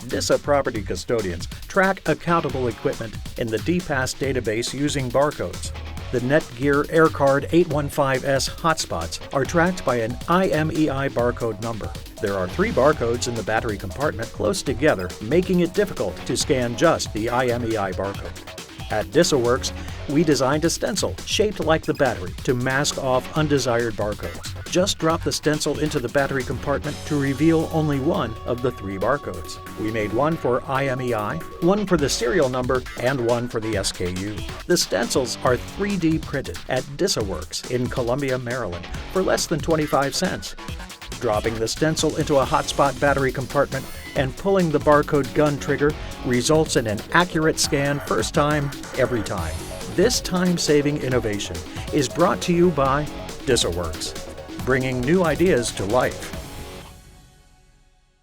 DISA property custodians track accountable equipment in the DPass database using barcodes. The Netgear AirCard 815S hotspots are tracked by an IMEI barcode number. There are 3 barcodes in the battery compartment close together, making it difficult to scan just the IMEI barcode. At DISAWERX, we designed a stencil shaped like the battery to mask off undesired barcodes. Just drop the stencil into the battery compartment to reveal only one of the 3 barcodes. We made one for IMEI, one for the serial number, and one for the SKU. The stencils are 3D printed at DISAWERX in Columbia, Maryland for less than 25 cents. Dropping the stencil into a hotspot battery compartment and pulling the barcode gun trigger results in an accurate scan first time, every time. This time-saving innovation is brought to you by DISAWERX, bringing new ideas to life.